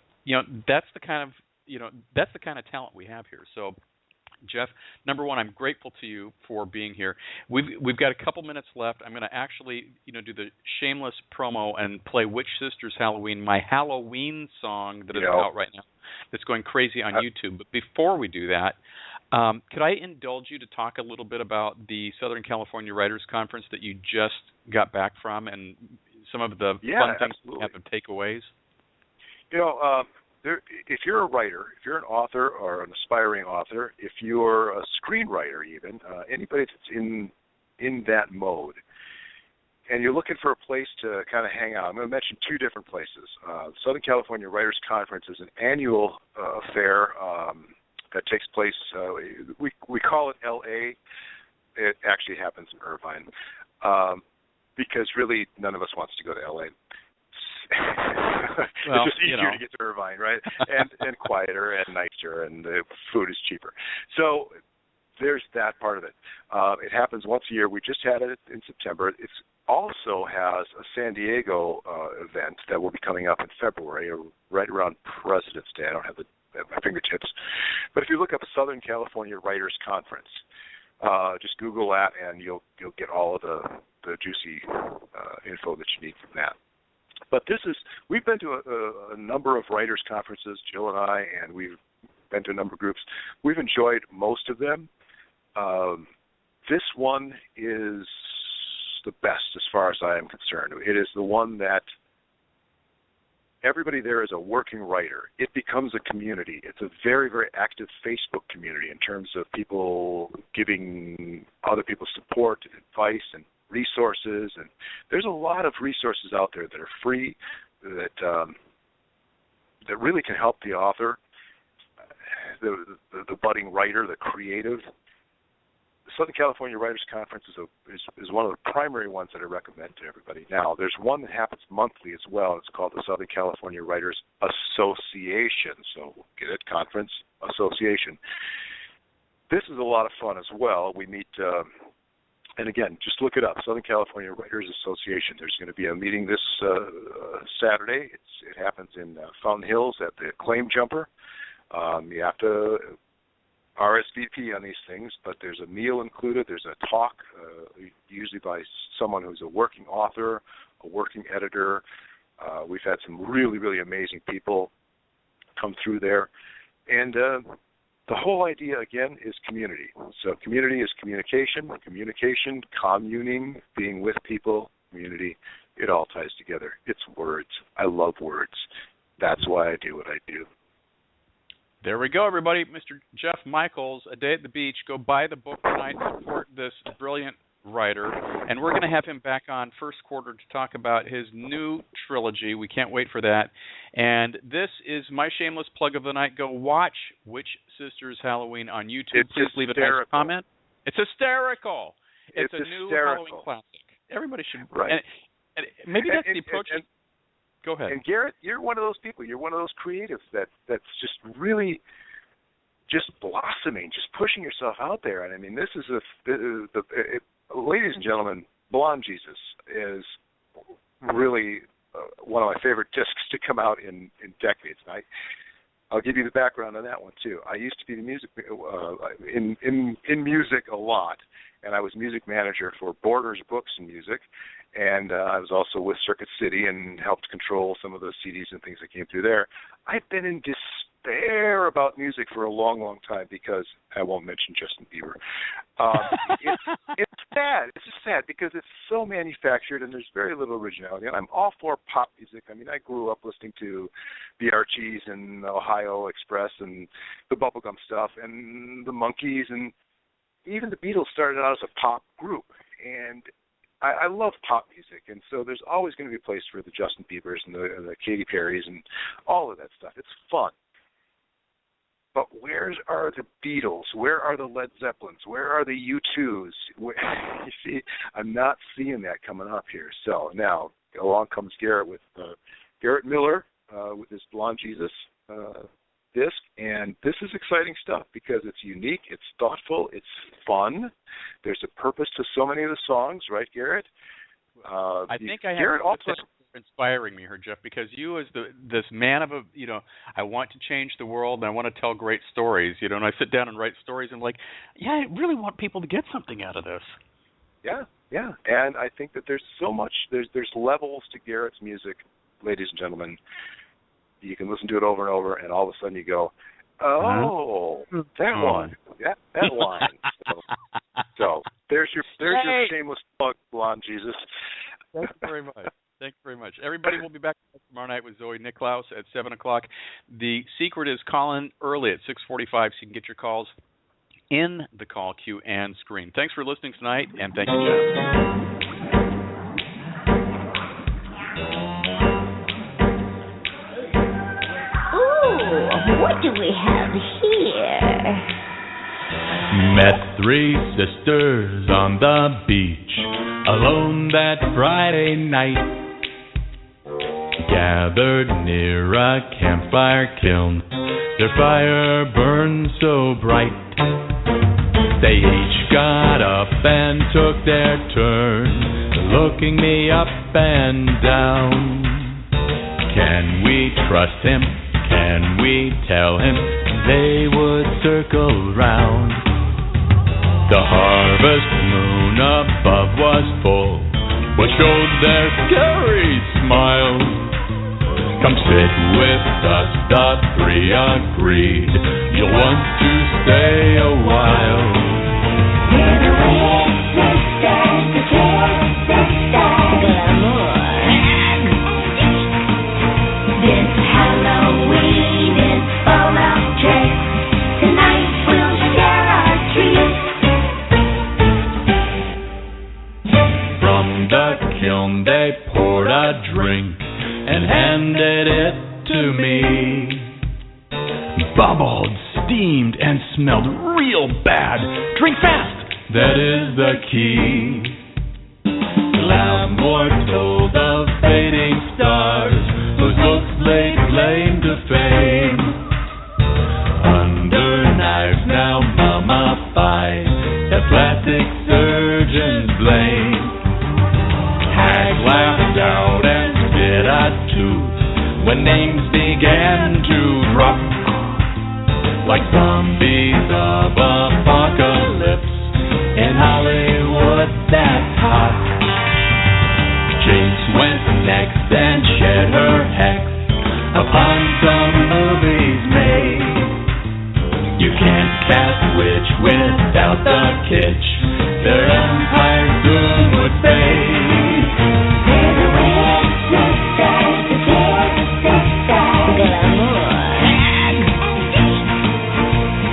that's the kind of talent we have here. So, Jeff, number one, I'm grateful to you for being here. We've got a couple minutes left. I'm going to actually, do the shameless promo and play Witch Sisters Halloween, my Halloween song that is out right now. That's going crazy on YouTube. But before we do that, could I indulge you to talk a little bit about the Southern California Writers Conference that you just got back from and some of the fun things you have of takeaways? If you're a writer, if you're an author or an aspiring author, if you're a screenwriter even, anybody that's in that mode, and you're looking for a place to kind of hang out, I'm going to mention 2 different places. Southern California Writers Conference is an annual affair that takes place, we call it L.A. It actually happens in Irvine. Because really none of us wants to go to L.A. It's just easier to get to Irvine, right? and quieter and nicer, and the food is cheaper. So there's that part of it. It happens once a year. We just had it in September. It also has a San Diego event that will be coming up in February, right around President's Day. I don't have at my fingertips. But if you look up a Southern California Writers Conference, just Google that, and you'll get all of the juicy info that you need from that. But we've been to a number of writers' conferences, Jill and I, and we've been to a number of groups. We've enjoyed most of them. This one is the best as far as I am concerned. It is the one that everybody there is a working writer. It becomes a community. It's a very, very active Facebook community in terms of people giving other people support, advice, and resources. And there's a lot of resources out there that are free, that really can help the author, the budding writer, the creative. The Southern California Writers Conference is one of the primary ones that I recommend to everybody. Now, there's one that happens monthly as well. It's called the Southern California Writers Association. So get it, Conference Association. This is a lot of fun as well. We meet, and again, just look it up, Southern California Writers Association. There's going to be a meeting this Saturday. It happens in Fountain Hills at the Acclaim Jumper. You have to RSVP on these things, but there's a meal included. There's a talk, usually by someone who's a working author, a working editor. We've had some really, really amazing people come through there. And the whole idea, again, is community. So community is communication, communing, being with people, community. It all ties together. It's words. I love words. That's why I do what I do. There we go, everybody. Mr. Jeff Michaels, A Day at the Beach. Go buy the book tonight, support this brilliant writer. And we're going to have him back on first quarter to talk about his new trilogy. We can't wait for that. And this is my shameless plug of the night. Go watch Witch Sisters Halloween on YouTube. It's Please leave a nice comment. It's hysterical. It's a new Halloween classic. Everybody should. Right. And maybe that's the approach. Go ahead. And Garrett, you're one of those people. You're one of those creatives that's just really just blossoming, just pushing yourself out there. And I mean, this is ladies and gentlemen, Blonde Jesus is really one of my favorite discs to come out in decades. And I'll give you the background on that one too. I used to be in music a lot, and I was music manager for Borders Books and Music, and I was also with Circuit City and helped control some of the CDs and things that came through there. I've been in despair about music for a long, long time because I won't mention Justin Bieber. It's sad. It's just sad because it's so manufactured and there's very little originality. And I'm all for pop music. I mean, I grew up listening to the Archies and Ohio Express and the Bubblegum stuff and the Monkees, and even the Beatles started out as a pop group. And I love pop music, and so there's always going to be a place for the Justin Biebers and the Katy Perrys and all of that stuff. It's fun. But where are the Beatles? Where are the Led Zeppelins? Where are the U2s? You see, I'm not seeing that coming up here. So now along comes Garrett with Garrett Miller with his Blonde Jesus disc, and this is exciting stuff because it's unique, it's thoughtful, it's fun. There's a purpose to so many of the songs, right, Garrett? I think I have Garrett also inspiring me here, Jeff, because you as this man of I want to change the world and I want to tell great stories, and I sit down and write stories and I really want people to get something out of this. Yeah, and I think that there's so much, there's levels to Garrett's music, ladies and gentlemen. You can listen to it over and over, and all of a sudden you go, oh, that one, that line. So there's your shameless plug, Blonde Jesus. Thank you very much. Thank you very much. Everybody will be back tomorrow night with Zoe Nicklaus at 7 o'clock. The secret is call in early at 6:45 so you can get your calls in the call queue and screen. Thanks for listening tonight, and thank you, Jeff. What do we have here? Met three sisters on the beach, alone that Friday night. Gathered near a campfire kiln, their fire burned so bright. They each got up and took their turn, looking me up and down. Can we trust him? Can we tell him? They would circle round. The harvest moon above was full, but showed their scary smiles. Come sit with us, the three agreed. You'll want to stay a while. We're the Witch Sisters, the Witch Sisters. Glamour. they poured a drink and handed it to me. Bubbled, steamed, and smelled real bad. Drink fast! That is the key. Glamour told of fading stars whose looks laid claim to fame. Under knives now mummified, the plastic surgeons blame. Hags laughed out and spit a tooth when names began to drop like zombies of apocalypse in Hollywood. That's hot. Jinx went next and shed her hex upon some movies made. You can't cast witch without the kitsch. Their empire soon would fade. There's a witch sister, glamour.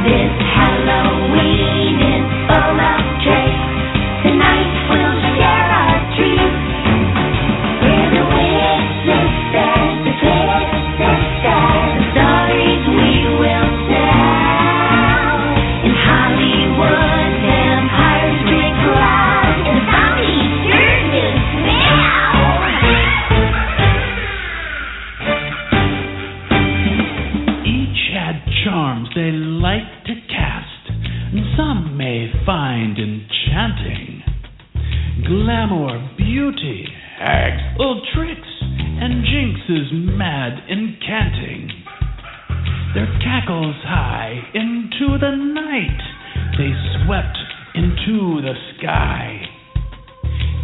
This Halloween is full of tricks. Tonight we'll share our treats. We're the witch sisters, the stories we will tell. In Hollywood, vampires drink loud, and zombies sure do smell. Each had charms they liked to cast, and some may find enchanting. Glamour, beauty, hags, little tricks, and Jinx's mad incanting. Their cackles high into the night, they swept into the sky.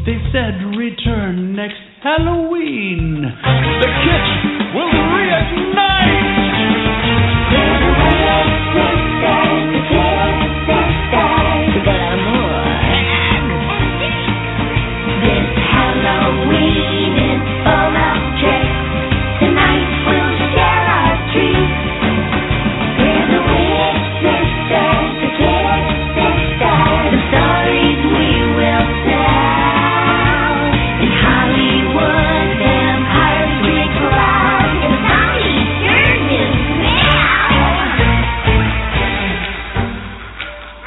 They said return next Halloween. The kitsch will reignite. We're the witch sisters, glamour. This Halloween is full of tricks. Tonight we'll share our treats. We're the witch sisters, the stories we will tell. In Hollywood, vampires drink loud, and zombies sure do smell.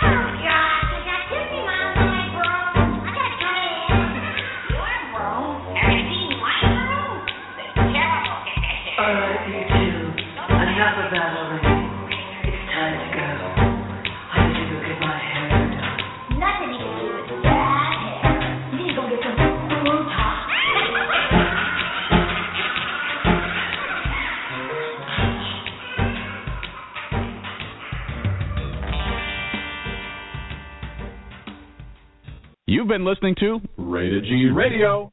Oh God, we got 50 miles on that road. I gotta cut it in. Your road? Have you seen my road? It's terrible. Alright, you two. Enough of that already. It's time to go. I need to go get my hair done. Nothing you can do with that hair. You need to go get some food talk. You've been listening to Rated G Radio.